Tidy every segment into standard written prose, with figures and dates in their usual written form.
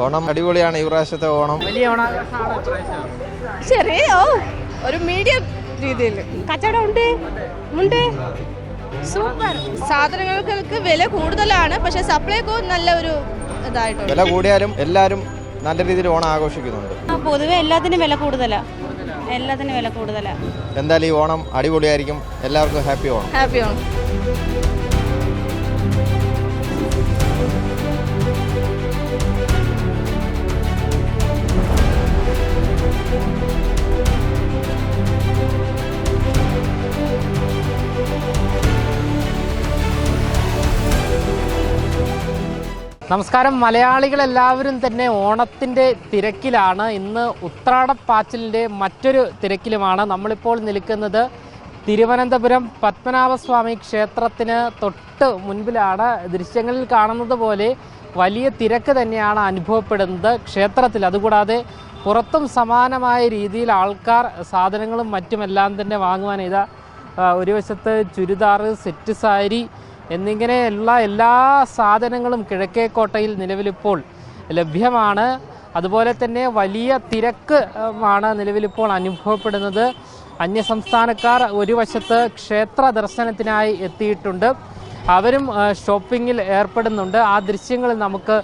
ഓണം അടിപൊളിയാണ്. ഈ പ്രാവശ്യത്തെ ഓണം വലിയ ചെറിയ ഒരു മീഡിയം രീതിയിൽ കച്ചവടം ഉണ്ട്. സൂപ്പർ. സാധനങ്ങൾക്ക് വില കൂടുതലാണ്, പക്ഷെ സപ്ലൈക്കോ നല്ല ഒരു ഇതായിട്ടുണ്ട്. വില കൂടിയാലും എല്ലാവരും നല്ല രീതിയിൽ ഓണം ആഘോഷിക്കുന്നുണ്ട്. പൊതുവെ എല്ലാത്തിനും വില കൂടുതലാ. എന്തായാലും ഈ ഓണം അടിപൊളിയായിരിക്കും. എല്ലാവർക്കും ഹാപ്പി ഓണം. ഹാപ്പി ഓണം. നമസ്കാരം. മലയാളികളെല്ലാവരും തന്നെ ഓണത്തിൻ്റെ തിരക്കിലാണ്. ഇന്ന് ഉത്രാടപ്പാച്ചിലിൻ്റെ മറ്റൊരു തിരക്കിലുമാണ്. നമ്മളിപ്പോൾ നിൽക്കുന്നത് തിരുവനന്തപുരം പത്മനാഭസ്വാമി ക്ഷേത്രത്തിന് തൊട്ട് മുൻപിലാണ്. ദൃശ്യങ്ങളിൽ കാണുന്നത് പോലെ വലിയ തിരക്ക് തന്നെയാണ് അനുഭവപ്പെടുന്നത് ക്ഷേത്രത്തിൽ. അതുകൂടാതെ പുറത്തും സമാനമായ രീതിയിൽ ആൾക്കാർ സാധനങ്ങളും മറ്റുമെല്ലാം തന്നെ വാങ്ങുവാൻ ഇതാ ഒരു വശത്ത് ചുരിദാർ, സെറ്റ് സാരി എന്നിങ്ങനെയുള്ള എല്ലാ സാധനങ്ങളും കിഴക്കേക്കോട്ടയിൽ നിലവിലിപ്പോൾ ലഭ്യമാണ്. അതുപോലെ തന്നെ വലിയ തിരക്ക് ആണ് നിലവിലിപ്പോൾ അനുഭവപ്പെടുന്നത്. അന്യസംസ്ഥാനക്കാർ ഒരു വശത്ത് ക്ഷേത്ര ദർശനത്തിനായി എത്തിയിട്ടുണ്ട്. അവരും ഷോപ്പിങ്ങിൽ ഏർപ്പെടുന്നുണ്ട്. ആ ദൃശ്യങ്ങൾ നമുക്ക്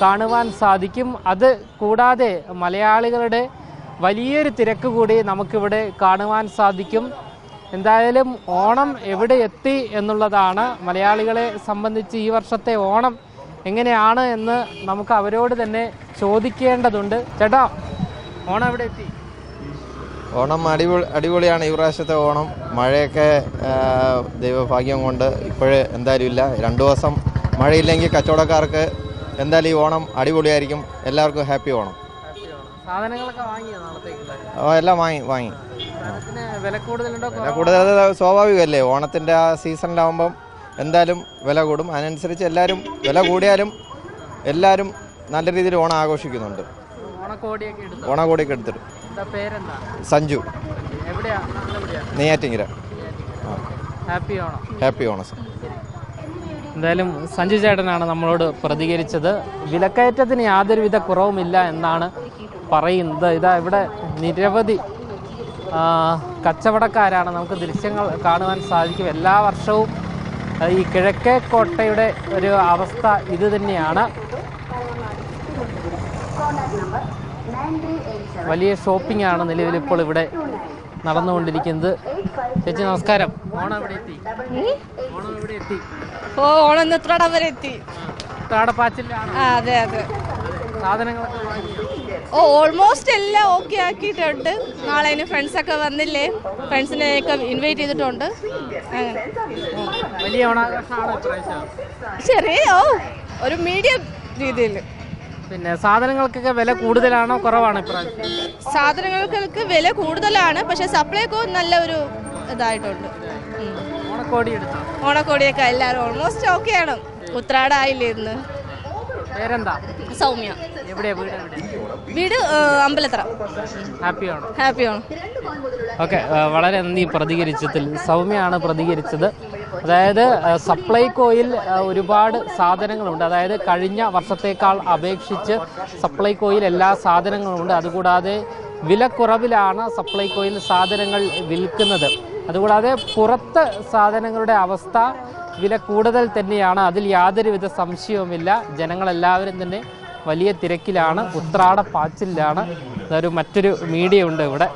കാണുവാൻ സാധിക്കും. അത് കൂടാതെ മലയാളികളുടെ വലിയൊരു തിരക്ക് കൂടി നമുക്കിവിടെ കാണുവാൻ സാധിക്കും. എന്തായാലും ഓണം എവിടെ എത്തി എന്നുള്ളതാണ് മലയാളികളെ സംബന്ധിച്ച്. ഈ വർഷത്തെ ഓണം എങ്ങനെയാണ് എന്ന് നമുക്ക് അവരോട് തന്നെ ചോദിക്കേണ്ടതുണ്ട്. ചേട്ടാ, ഓണം എവിടെ എത്തി? ഓണം അടിപൊളിയാണ്. ഈ പ്രാവശ്യത്തെ ഓണം മഴയൊക്കെ ദൈവഭാഗ്യം കൊണ്ട് ഇപ്പോഴേ എന്തായാലും ഇല്ല. 2 ദിവസം മഴയില്ലെങ്കിൽ കച്ചവടക്കാർക്ക് എന്തായാലും ഈ ഓണം അടിപൊളിയായിരിക്കും. എല്ലാവർക്കും ഹാപ്പി ഓണം. സാധനങ്ങളൊക്കെ വാങ്ങിയോ നാളത്തേക്ക്? എല്ലാം വാങ്ങി. വില കൂടുതലുണ്ടോ? വില കൂടുതൽ സ്വാഭാവികമല്ലേ. ഓണത്തിൻ്റെ ആ സീസണിലാവുമ്പം എന്തായാലും വില കൂടും. അതിനനുസരിച്ച് എല്ലാവരും വില കൂടിയാലും എല്ലാവരും നല്ല രീതിയിൽ ഓണം ആഘോഷിക്കുന്നുണ്ട്. ഓണക്കോടിയൊക്കെ എടുത്തിട്ട്. സഞ്ജു, നെയ്യാറ്റിങ്കര. Happy Onam sir. എന്തായാലും സഞ്ജു ചേട്ടനാണ് നമ്മളോട് പ്രതികരിച്ചത്. വിലക്കയറ്റത്തിന് യാതൊരുവിധ കുറവുമില്ല എന്നാണ് പറയുന്നത്. ഇതാ ഇവിടെ നിരവധി കച്ചവടക്കാരാണ്. നമുക്ക് ദൃശ്യങ്ങൾ കാണുവാൻ സാധിക്കും. എല്ലാ വർഷവും ഈ കിഴക്കേക്കോട്ടയുടെ ഒരു അവസ്ഥ ഇത് തന്നെയാണ്. വലിയ ഷോപ്പിംഗ് ആണ് നിലവിലിപ്പോൾ ഇവിടെ നടന്നുകൊണ്ടിരിക്കുന്നത്. ചേച്ചി നമസ്കാരം. ഓണം എവിടെ എത്തി? ഓണം ഉത്രാടം വരെ എത്തി. ഉത്രാടപ്പാച്ചിലാണ്. അതെ. സാധനങ്ങളൊക്കെ ഓൾമോസ്റ്റ് എല്ലാം ഓക്കെ ആക്കിയിട്ടുണ്ട്. നാളെ അതിന് ഫ്രണ്ട്സൊക്കെ വന്നില്ലേ, ഫ്രണ്ട്സിനെയൊക്കെ ഇൻവൈറ്റ് ചെയ്തിട്ടുണ്ട്. അങ്ങനെ വലിയ ഓണാഘോഷമാണ് ഇപ്രാവശ്യം. ചെറിയ ഒരു മീഡിയം രീതിയിൽ. പിന്നെ സാധനങ്ങൾക്കൊക്കെ വില കൂടുതലാണോ കുറവാണോ ഇപ്രാവശ്യം? സാധനങ്ങൾക്ക് വില കൂടുതലാണ്, പക്ഷെ സപ്ലൈക്കോ നല്ല ഒരു ഇതായിട്ടുണ്ട്. ഓണക്കോടിയൊക്കെ എല്ലാവരും ഓൾമോസ്റ്റ് ഓക്കെയാണ്. ഉത്രാടായില്ലേ ഇന്ന്. പേരെന്താ? സൗമ്യ. വീട് അമ്പലത്തറ. ഹാപ്പി ഓണം. ഓക്കെ, വളരെ നന്ദി പ്രതികരിച്ചതിൽ. സൗമ്യയാണ് പ്രതികരിച്ചത്. അതായത് സപ്ലൈകോയിൽ ഒരുപാട് സാധനങ്ങളുണ്ട്. അതായത് കഴിഞ്ഞ വർഷത്തേക്കാൾ അപേക്ഷിച്ച് സപ്ലൈകോയിൽ എല്ലാ സാധനങ്ങളുമുണ്ട്. അതുകൂടാതെ വിലക്കുറവിലാണ് സപ്ലൈകോയിൽ സാധനങ്ങൾ വിൽക്കുന്നത്. അതുകൂടാതെ പുറത്ത് സാധനങ്ങളുടെ അവസ്ഥ വില കൂടുതൽ തന്നെയാണ്. അതിൽ യാതൊരുവിധ സംശയവുമില്ല. ജനങ്ങളെല്ലാവരും തന്നെ വലിയ തിരക്കിലാണ്, ഉത്രാടപ്പാച്ചിലാണ്. അതൊരു മറ്റൊരു മീഡിയ ഉണ്ട് ഇവിടെ,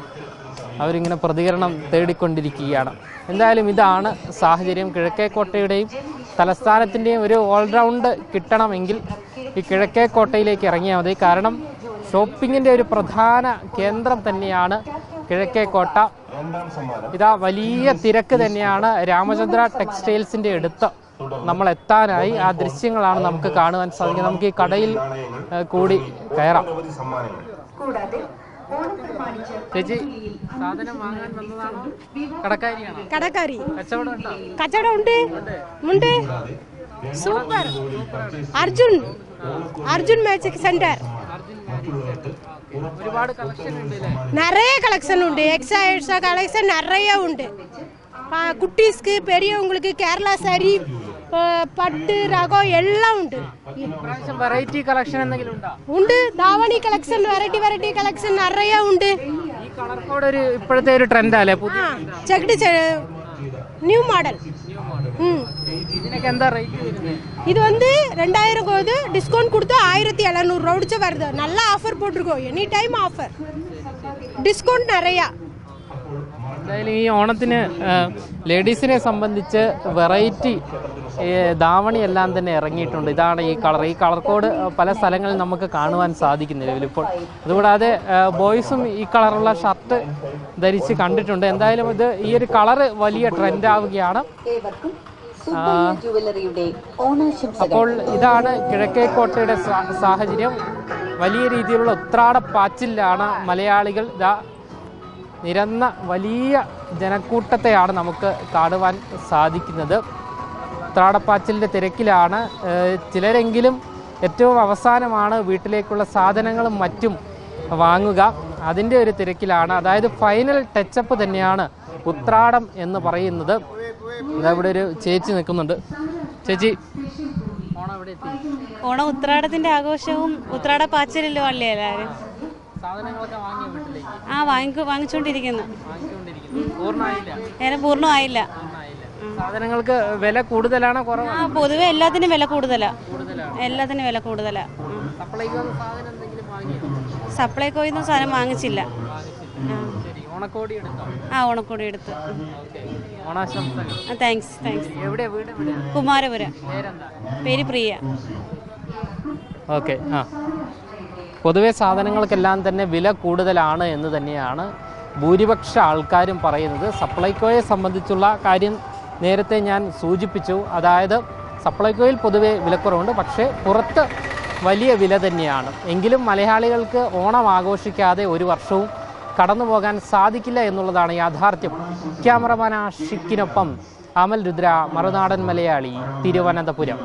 അവരിങ്ങനെ പ്രതികരണം തേടിക്കൊണ്ടിരിക്കുകയാണ്. എന്തായാലും ഇതാണ് സാഹചര്യം. കിഴക്കേക്കോട്ടയുടെയും തലസ്ഥാനത്തിൻ്റെയും ഒരു ഓൾറൗണ്ട് കിട്ടണമെങ്കിൽ ഈ കിഴക്കേക്കോട്ടയിലേക്ക് ഇറങ്ങിയാൽ മതി. കാരണം ഷോപ്പിങ്ങിൻ്റെ ഒരു പ്രധാന കേന്ദ്രം തന്നെയാണ് കിഴക്കേക്കോട്ട. ഇതാ വലിയ തിരക്ക് തന്നെയാണ്. രാമചന്ദ്ര ടെക്സ്റ്റൈൽസിൻ്റെ അടുത്ത് നമ്മൾ എത്താനായി. ആ ദൃശ്യങ്ങളാണ് നമുക്ക് കാണുവാൻ സാധിക്കുന്നത്. നമുക്ക് ഈ കടയിൽ കൂടി കയറാം. ചേച്ചി, സാധനം വാങ്ങാൻ വന്നതാണോ? കടക്കാരിയാണോ? കടക്കാരി. കച്ചവടം ഉണ്ട്. സൂപ്പർ. Arjun magic centre. ഒരുപാട് കളക്ഷൻ ഉണ്ട്. நிறைய கலெக்ஷன் உண்டு. எக்ஸா கலெக்ஷன் நிறைய உண்டு. குட்டீஸ்க்கு, பெரியவங்களுக்கு கேரளா சாரி, പട്ട് രകം എല്ലാം ഉണ്ട്. വെറൈറ്റി കളക്ഷൻ എന്തെങ്കിലും ഉണ്ടോ? ഉണ്ട്. ധാവണി കളക്ഷൻ വെറൈറ്റി കളക്ഷൻ നിറയെ ഉണ്ട്. ഈ കളർ കോഡ് ഒരു ഇപ്പോഴത്തെ ഒരു ട്രെൻഡ് അല്ലേ? ചെക്കിട്ട് ന്യൂ മോഡൽ. ഇതിനൊക്കെ എന്താ റേറ്റ് വരുന്നത്? இது 2000 போகுது. டிஸ்கவுண்ட் கொடுத்து 1700 ரூபாய் வருது. நல்ல ஆஃபர் போட்டிருக்கோம். Any time ஆஃபർ. ഡിസ്കൗണ്ട് நிறையா. എന്തായാലും ഈ ഓണത്തിന് ലേഡീസിനെ സംബന്ധിച്ച് വെറൈറ്റി ധാവണി എല്ലാം തന്നെ ഇറങ്ങിയിട്ടുണ്ട്. ഇതാണ് ഈ കളർ കോഡ് പല സ്ഥലങ്ങളിൽ നമുക്ക് കാണുവാൻ സാധിക്കുന്നില്ല ഇപ്പോൾ. അതുകൂടാതെ ബോയ്സും ഈ കളറുള്ള ഷർട്ട് ധരിച്ച് കണ്ടിട്ടുണ്ട്. എന്തായാലും ഇത് ഈ ഒരു കളറ് വലിയ ട്രെൻഡ് ആവുകയാണ്. അപ്പോൾ ഇതാണ് കിഴക്കേക്കോട്ടയുടെ സാഹചര്യം. വലിയ രീതിയിലുള്ള ഉത്രാടപ്പാച്ചിലാണ് മലയാളികൾ. ഇതാ നിരന്ന വലിയ ജനക്കൂട്ടത്തെയാണ് നമുക്ക് കാണുവാൻ സാധിക്കുന്നത്. ഉത്രാടപ്പാച്ചിലിൻ്റെ തിരക്കിലാണ്. ചിലരെങ്കിലും ഏറ്റവും അവസാനമാണ് വീട്ടിലേക്കുള്ള സാധനങ്ങളും മറ്റും വാങ്ങുക. അതിൻ്റെ ഒരു തിരക്കിലാണ്. അതായത് ഫൈനൽ ടച്ചപ്പ് തന്നെയാണ് ഉത്രാടം എന്ന് പറയുന്നത്. ഇവിടെ ഒരു ചേച്ചി നിൽക്കുന്നുണ്ട്. ചേച്ചി, ഓണം എവിടെ എത്തി? ഓണം ഉത്രാടത്തിന്റെ ആഘോഷവും ഉത്രാട പാച്ചിലും അല്ലേ എല്ലാവരും? സാധനങ്ങളൊക്കെ വാങ്ങിയ വീട്ടിലേക്ക്? വാങ്ങിച്ചുകൊണ്ടിരിക്കുന്നു. പൂർണ്ണമായില്ല? പൂർണ്ണമായില്ല. സാധനങ്ങൾക്ക് വില കൂടുതലാണോ കുറവാണോ? പൊതുവെ എല്ലാത്തിനും വില കൂടുതലാ. എല്ലാത്തിനും വില കൂടുതലാ. സപ്ലൈകോയിൽ സാധനം വാങ്ങിച്ചില്ല. ഓണക്കോടി എടുത്തോ? ഓണക്കോടി എടുത്തു. ഓണാശംസകൾ. താങ്ക്സ്. കുമാരപുരം. പേര് പ്രിയ. ഓക്കെ. പൊതുവെ സാധനങ്ങൾക്കെല്ലാം തന്നെ വില കൂടുതലാണ് എന്ന് തന്നെയാണ് ഭൂരിപക്ഷ ആൾക്കാരും പറയുന്നത്. സപ്ലൈകോയെ സംബന്ധിച്ചുള്ള കാര്യം നേരത്തെ ഞാൻ സൂചിപ്പിച്ചു. അതായത് സപ്ലൈകോയിൽ പൊതുവെ വിലക്കുറവുണ്ട്, പക്ഷേ പുറത്ത് വലിയ വില തന്നെയാണ്. എങ്കിലും മലയാളികൾക്ക് ഓണം ആഘോഷിക്കാതെ ഒരു വർഷവും കടന്നു പോകാൻ സാധിക്കില്ല എന്നുള്ളതാണ് യാഥാർത്ഥ്യം. ക്യാമറമാൻ ആഷിക്കിനൊപ്പം അമൽ രുദ്ര, മറുനാടൻ മലയാളി, തിരുവനന്തപുരം.